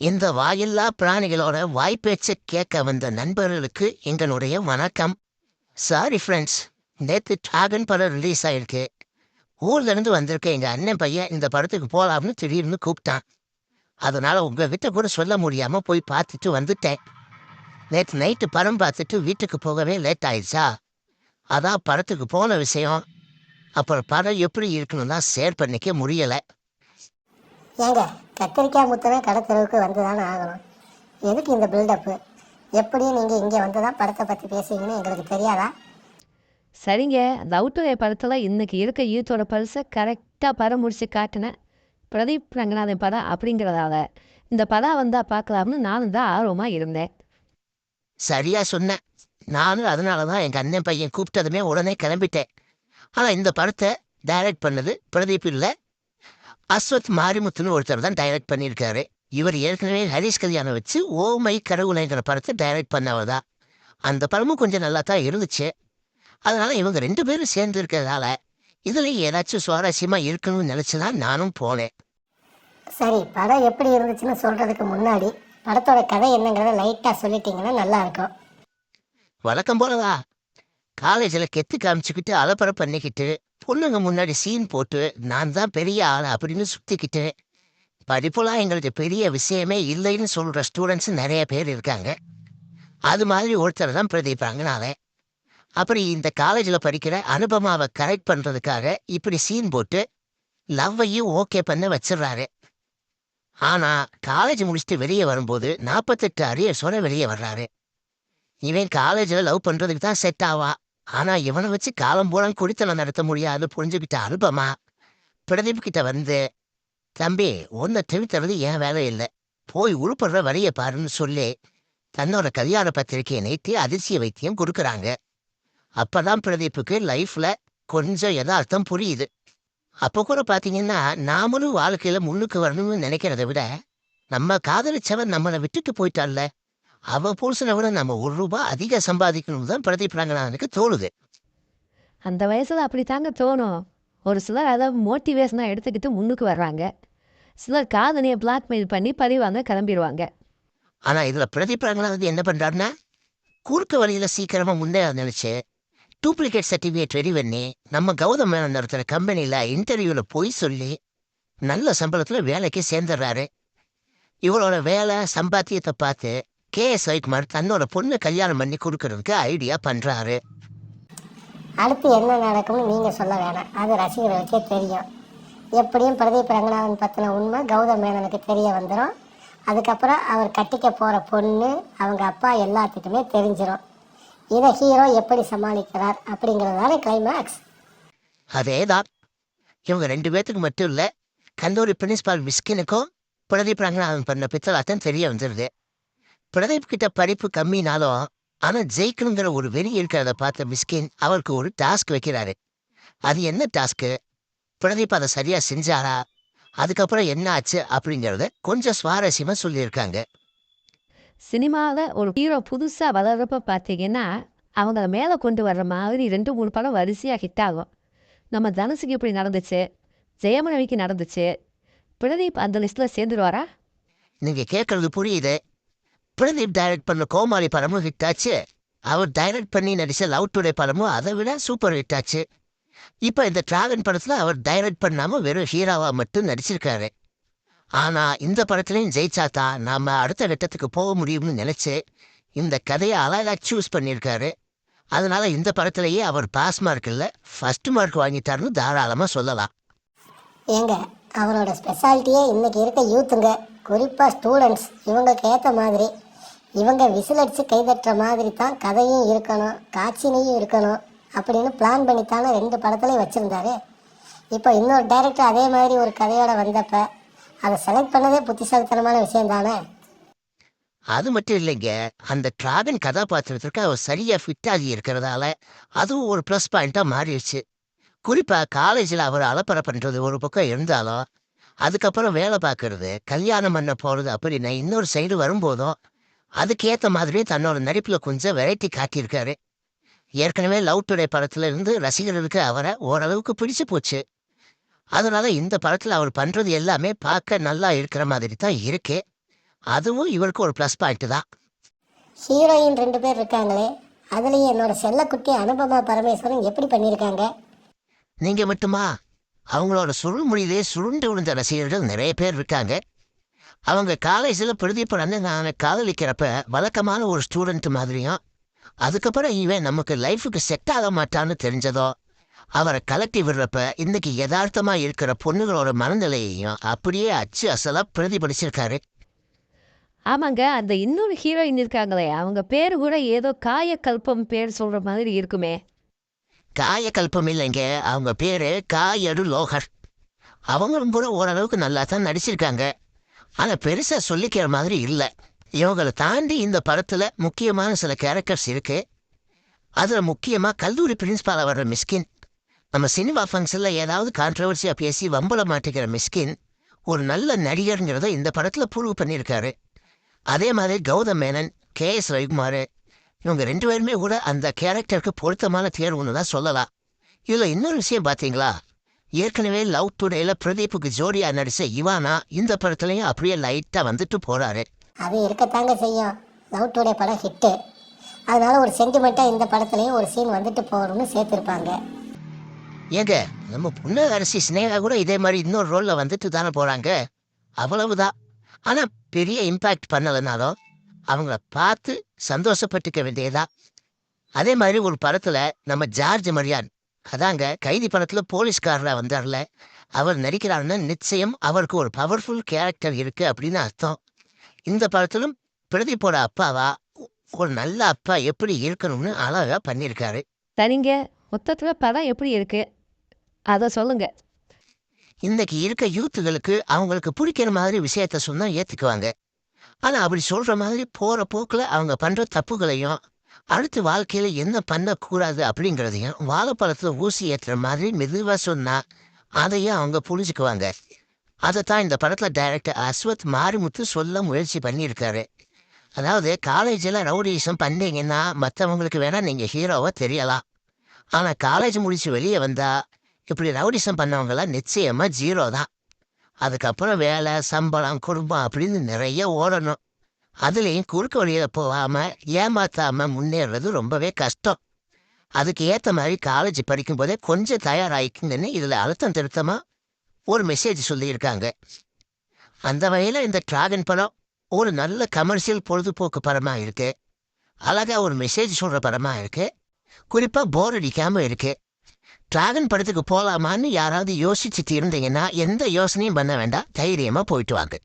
இந்த வாயில்லா பிராணிகளோட வாய்ப்பேச்சை கேட்க வந்த நண்பர்களுக்கு எங்களுடைய வணக்கம். சாரி ஃப்ரெண்ட்ஸ், நேற்று டிராகன் படம் ரிலீஸ் ஆயிருக்கு. ஊர்லேருந்து வந்திருக்க எங்கள் அண்ணன் பையன் இந்த படத்துக்கு போகலாம்னு திடீர்னு கூப்பிட்டான். அதனால உங்ககிட்ட கூட சொல்ல முடியாமல் போய் பார்த்துட்டு வந்துட்டேன். நேற்று நைட்டு படம் பார்த்துட்டு வீட்டுக்கு போகவே லேட் ஆயிடுச்சா, அதான் படத்துக்கு போன விஷயம். அப்புறம் படம் எப்படி இருக்குன்னு தான் ஷேர் பண்ணிக்க முடியலை. ஏங்க, கத்திரிக்காய் முத்தவே கடத்தெருவுக்கு வந்து தானே ஆகணும். எதுக்கு இந்த பில்டப்பு? எப்படியும் நீங்கள் இங்கே வந்து தான் படத்தை பற்றி பேசுவீங்கன்னு எங்களுக்கு தெரியாதா? சரிங்க, லவ் டுடே படத்தில் இன்னைக்கு இருக்க யூத்தோட பல்ஸை கரெக்டாக படம் முடிச்சு காட்டினேன். பிரதீப் ரங்கநாதன் படம் அப்படிங்கிறதால இந்த படம் வந்தால் பார்க்கலாம்னு நானும் தான் ஆர்வமாக இருந்தேன். சரியா சொன்னேன். நானும் அதனால தான் எங்கள் அண்ணன் பையன் கூப்பிட்டதுமே உடனே கிளம்பிட்டேன். ஆனால் இந்த படத்தை டைரக்ட் பண்ணது பிரதீப் இல்லை, அஸ்வத் மாரிமுத்துன்னு ஒருத்தர் தான் டைரக்ட் பண்ணியிருக்காரு. இவர் ஏற்கனவே ஹரிஷ் கல்யாணம் வச்சு ஓ மை கடவுளைங்கிற படத்தை டைரக்ட் பண்ணவர் தான். அந்த படமும் கொஞ்சம் நல்லா தான் இருந்துச்சு. அதனால இவங்க 2 பேரும் சேர்ந்து இருக்கிறதால இதில் ஏதாச்சும் சுவாரஸ்யமாக இருக்கணும்னு நினச்சி தான் நானும் போனேன். சரி, படம் எப்படி இருந்துச்சுன்னு சொல்கிறதுக்கு முன்னாடி படத்தோட கதை என்னங்கிறத லைட்டாக சொல்லிட்டீங்கன்னா நல்லா இருக்கும். வழக்கம் போலவா, காலேஜில் கெத்து காமிச்சுக்கிட்டு அலப்பறம் பண்ணிக்கிட்டு பொண்ணுங்க முன்னாடி சீன் போட்டு நான் தான் பெரிய ஆள் அப்படின்னு சுற்றிக்கிட்டு படிப்புலாம் எங்களுக்கு பெரிய விஷயமே இல்லைன்னு சொல்கிற ஸ்டூடெண்ட்ஸ் நிறைய பேர் இருக்காங்க. அது மாதிரி ஒருத்தர் தான் பிரதீப் ரங்கநாதன். அப்படி இந்த காலேஜில் படிக்கிற அனுபமாவை கரெக்ட் பண்ணுறதுக்காக இப்படி சீன் போட்டு லவ்வையும் ஓகே பண்ண வச்சிடுறாரு. ஆனால் காலேஜ் முடிச்சுட்டு வெளியே வரும்போது 48 அரியர்ஸோட வெளியே வர்றாரு. இவன் காலேஜில் லவ் பண்ணுறதுக்கு தான் செட் ஆவா. ஆனால் இவனை வச்சு காலம் பூரா குடித்தனம் நடத்த முடியாது புரிஞ்சுக்கிட்ட அனுபமா பிரதீப் கிட்ட வந்து, தம்பி ஒன்றை திருத்தறது என் வேலை இல்லை, போய் உருப்படுற வழியை பாருன்னு சொல்லி தன்னோட கல்யாண பத்திரிகையை நீட்டி அதிர்ச்சிய வைத்தியம் கொடுக்குறாங்க. அப்பதான் பிரதீப்புக்கு லைஃப்ல கொஞ்சம் யதார்த்தம் புரியுது. அப்போ கூட பார்த்தீங்கன்னா, நாமளும் வாழ்க்கையில முன்னுக்கு வரணும்னு நினைக்கிறத விட நம்ம காதலிச்சவன் நம்மளை விட்டுட்டு போயிட்டான்ல, அவ புருஷனை விட நம்ம ₹1 அதிக சம்பாதிக்கணும் தான் பிரதீப் ரங்கநாதனுக்கு தோணுது. அந்த வயசில் அப்படி தாங்க தோணும். ஒரு சிலர் அதை மோட்டிவேஷனாக எடுத்துக்கிட்டு முன்னுக்கு வர்றாங்க. சிலர் காதலியை பிளாக்மெயில் பண்ணி பறிவாங்க கிளம்பிடுவாங்க. ஆனா இதுல பிரதீப் ரங்கநாதன் என்ன பண்றாருன்னா, குறுக்கு வழியில சீக்கிரமா முன்னேற நினைச்சு டூப்ளிகேட் சர்டிஃபிகேட் ரெடி பண்ணி நம்ம கௌதம் மேனன் நடத்துகிற கம்பெனியில் இன்டர்வியூவில் போய் சொல்லி நல்ல சம்பளத்தில் வேலைக்கு சேர்ந்துடுறாரு. இவரோட வேலை சம்பாத்தியத்தை பார்த்து KS ரவிக்குமார் தன்னோட பொண்ணை கல்யாணம் பண்ணி கொடுக்கறதுக்கு ஐடியா பண்ணுறாரு. அடுத்து என்ன நடக்கும்னு நீங்கள் சொல்ல வேணாம், அது ரசிகர்களுக்கே தெரியும். எப்படியும் பிரதீப் ரங்கநாதன் பற்றின உண்மை கௌதம் மேனனுக்கு தெரிய வந்துடும். அதுக்கப்புறம் அவர் கட்டிக்க போகிற பொண்ணு, அவங்க அப்பா எல்லாத்துக்குமே தெரிஞ்சிடும். இதை ஹீரோ எப்படி சமாளிக்கிறார் அப்படிங்கிறதால கிளைமேக்ஸ். அதேதான். இவங்க 2 பேர்த்துக்கு மட்டும் இல்லை, கல்லூரி பிரின்சிபால் மிஸ்கினுக்கும் பிரதீப் ரங்கநாதன் பண்ண பித்தலாட்டம் தெரிய வந்துடுது. பிரதீப் கிட்ட படிப்பு கம்மினாலும் ஆனால் ஜெயிக்கணுங்கிற ஒரு வெறி இருக்கிறத பார்த்த மிஸ்கின் அவருக்கு ஒரு டாஸ்க் வைக்கிறாரு. அது என்ன டாஸ்க்கு, பிரதீப் அதை சரியாக செஞ்சாரா, அதுக்கப்புறம் என்ன ஆச்சு அப்படிங்கிறத கொஞ்சம் சுவாரஸ்யமாக சொல்லியிருக்காங்க. சினிமாவில் ஒரு ஹீரோ புதுசாக வளர்றப்ப பார்த்தீங்கன்னா அவங்கள மேலே கொண்டு வர்ற மாதிரி 2-3 படம் வரிசையாக ஹிட் ஆகும். நம்ம தனுஷுக்கு இப்படி நடந்துச்சு, ஜெயமரவிக்கு நடந்துச்சு. பிரதீப் அந்த லிஸ்ட்டில் சேர்ந்துருவாரா? நீங்கள் கேட்குறது புரியுது. பிரதீப் டைரக்ட் பண்ண கோமாளி படமும் ஹிட் ஆச்சு, அவர் டைரக்ட் பண்ணி நடித்த லவ் டுடே படமும் அதை விட சூப்பர் ஹிட் ஆச்சு. இப்போ இந்த டிராகன் படத்தில் அவர் டைரக்ட் பண்ணாமல் வெறும் ஹீரோவாக மட்டும் நடிச்சிருக்காரு. ஆனால் இந்த படத்துலையும் ஜெயிச்சாதான் நாம் அடுத்த கட்டத்துக்கு போக முடியும்னு நினச்சி இந்த கதையை அழகாக சூஸ் பண்ணியிருக்காரு. அதனால இந்த படத்துலேயே அவர் பாஸ் மார்க் இல்லை, ஃபர்ஸ்ட் மார்க் வாங்கிட்டாருன்னு தாராளமாக சொல்லலாம். ஏங்க, அவரோட ஸ்பெஷாலிட்டியே இன்னைக்கு இருக்க யூத்துங்க, குறிப்பாக ஸ்டூடெண்ட்ஸ். இவங்களுக்கு ஏற்ற மாதிரி இவங்க விசில் அடித்து கைதட்டுற மாதிரி தான் கதையும் இருக்கணும், காட்சினையும் இருக்கணும் அப்படின்னு பிளான் பண்ணித்தானே 2 படத்துலையும் வச்சுருந்தாரு. இப்போ இன்னொரு டைரக்டர் அதே மாதிரி ஒரு கதையோட வந்தப்ப அதை செலக்ட் பண்ணதே புத்திசாலித்தனமான விஷயம் தானே. அது மட்டும் இல்லைங்க, அந்த டிராகன் கதாபாத்திரத்திற்கு அவர் சரியாக ஃபிட் ஆகி இருக்கிறதால அதுவும் ஒரு ப்ளஸ் பாயிண்ட்டாக மாறிடுச்சு. குறிப்பாக காலேஜில் அவர் அலப்பறை பண்ணுறது ஒரு பக்கம் இருந்தாலும், அதுக்கப்புறம் வேலை பார்க்கறது, கல்யாணம் பண்ண போகிறது அப்படின்னு இன்னொரு சைடு வரும்போதும் அதுக்கேற்ற மாதிரி தன்னோட நடிப்பில் கொஞ்சம் வெரைட்டி காட்டியிருக்காரு. ஏற்கனவே லவ் டுடே படத்துல இருந்து ரசிகர்களுக்கு அவரை ஓரளவுக்கு பிடிச்சு போச்சு. அதனால இந்த படத்தில் அவர் பண்ணுறது எல்லாமே பார்க்க நல்லா இருக்கிற மாதிரி தான் இருக்கு. அதுவும் இவருக்கு ஒரு ப்ளஸ் பாயிண்ட் தான். ஹீரோயின் 2 பேர் இருக்காங்களே, அதுலேயும் என்னோட செல்லக்குட்டி அனுபமா பரமேஸ்வரன் எப்படி பண்ணியிருக்காங்க. நீங்க மட்டுமா? அவங்களோட சுருள்மொழியிலே சுருண்டு விழுந்த ரசிகர்கள் நிறைய பேர் இருக்காங்க. அவங்க காலேஜில் பிரதீப் நான் காதலிக்கிறப்ப வழக்கமான ஒரு ஸ்டூடெண்ட் மாதிரியும், அதுக்கப்புறம் இவன் நமக்கு லைஃபுக்கு செட் ஆக மாட்டான்னு தெரிஞ்சதோ அவரை கலட்டி விடுறப்ப இன்னைக்கு யதார்த்தமா இருக்கிற பொண்ணுகளோட மனநிலையையும் அப்படியே அச்சு அசலா பிரதிபலிச்சிருக்காரு. ஆமாங்க, அந்த இன்னொரு ஹீரோயின் இருக்காங்களே, அவங்க பேர் கூட ஏதோ காயக்கல்பம் பேர் சொல்கிற மாதிரி இருக்குமே. காயக்கல்பம் இல்லைங்க, அவங்க பேரு காயடு லோகர். அவங்களும் கூட ஓரளவுக்கு நல்லா தான் நடிச்சிருக்காங்க. ஆனா பெருசா சொல்லிக்கிற மாதிரி இல்லை. இவங்களை தாண்டி இந்த படத்துல முக்கியமான சில கேரக்டர்ஸ் இருக்கு. அதுல முக்கியமா கல்லூரி பிரின்ஸ்பாலா வர்ற மிஸ்கின். நம்ம சினிமா ஃபங்க்ஷன்ல ஏதாவது கான்ட்ரவர்சியா பேசி வம்பல மாட்டிக்கிற மிஸ்கின் ஒரு நல்ல நடிகருங்கிறத இந்த படத்துல ப்ரூவ் பண்ணியிருக்காரு. அதே மாதிரி கௌதம் மேனன், கே.எஸ். ரவிக்குமார், இவங்க 2 பேருமே கூட அந்த கேரக்டருக்கு பொருத்தமான தேர்வுன்னு தான் சொல்லலாம். இதுல இன்னொரு விஷயம் பார்த்தீங்களா, ஏற்கனவே லவ் டுடேல பிரதீப்புக்கு ஜோடியா நடிச்ச இவானா இந்த படத்துலையும் அப்படியே லைட்டா வந்துட்டு போறாரு. அது இருக்கத்தாங்க செய்யும். லவ் டுடே படம் ஹிட்டு, அதனால ஒரு சென்டிமெண்ட்டாக இந்த படத்துலையும் ஒரு சீன் வந்துட்டு போகணும்னு சேர்த்துருப்பாங்க. ஏங்க, நம்ம பொண்ணு அரசி சினேகா கூட இதே மாதிரி இன்னொரு ரோல்ல வந்துட்டு தானே போறாங்க. அவ்வளவுதான். ஆனா பெரிய இம்பாக்ட் பண்ணலைனாலும் அவங்கள பார்த்து சந்தோஷப்பட்டுக்க வேண்டியதா. அதே மாதிரி ஒரு படத்துல நம்ம ஜார்ஜ் மரியான், அதாங்க கைதி படத்துல போலீஸ்காரரா வந்தார்ல, அவர் நடிக்கிறாருன்னா நிச்சயம் அவருக்கு ஒரு பவர்ஃபுல் கேரக்டர் இருக்கு அப்படின்னு அர்த்தம். இந்த படத்திலும் பிரதீப்போட அப்பாவா ஒரு நல்ல அப்பா எப்படி இருக்கணும்னு அழகா பண்ணியிருக்காரு. சரிங்க, மொத்தத்தில் படம் எப்படி இருக்கு அதை சொல்லுங்க. இன்னைக்கு இருக்க யூத்துகளுக்கு அவங்களுக்கு பிடிக்கிற மாதிரி விஷயத்த சொன்னா ஏத்துக்குவாங்க. ஆனா அப்படி சொல்ற மாதிரி போற போக்குல அவங்க பண்ற தப்புகளையும் அடுத்து வாழ்க்கையில என்ன பண்ணக்கூடாது அப்படிங்கிறதையும் வாழைப்பழத்துல ஊசி ஏற்றுற மாதிரி மெதுவா சொன்னா அதையும் அவங்க புரிஞ்சுக்குவாங்க. அதைத்தான் இந்த படத்துல டைரக்டர் அஸ்வத் மாரிமுத்து சொல்ல முயற்சி பண்ணியிருக்காரு. அதாவது காலேஜில் ரவுடிசம் பண்ணீங்கன்னா மற்றவங்களுக்கு வேணா நீங்க ஹீரோவா தெரியலாம். ஆனா காலேஜ் முடிச்சு வெளியே வந்தா இப்படி ரவுடிசம் பண்ணவங்களாம் நிச்சயமா 0 தான். அதுக்கப்புறம் வேலை, சம்பளம், குடும்பம் அப்படின்னு நிறைய ஓடணும். அதுலேயும் குறுக்க வழியில போகாம ஏமாத்தாம முன்னேறது ரொம்பவே கஷ்டம். அதுக்கு ஏற்ற மாதிரி காலேஜ் படிக்கும்போதே கொஞ்சம் தயாராகிக்குங்கன்னு இதில் அழுத்தம் திருத்தமா ஒரு மெசேஜ் சொல்லியிருக்காங்க. அந்த வகையில் இந்த டிராகன் படம் ஒரு நல்ல கமர்ஷியல் பொழுதுபோக்கு படமா இருக்கு. அழகா ஒரு மெசேஜ் சொல்ற படமா இருக்கு. குறிப்பா போர் அடிக்காம இருக்கு. டிராகன் படத்துக்கு போலாமான்னு யாராவது யோசிச்சுட்டு இருந்தீங்கன்னா எந்த யோசனையும் பண்ண வேண்டாம், தைரியமா போயிட்டு வாங்க.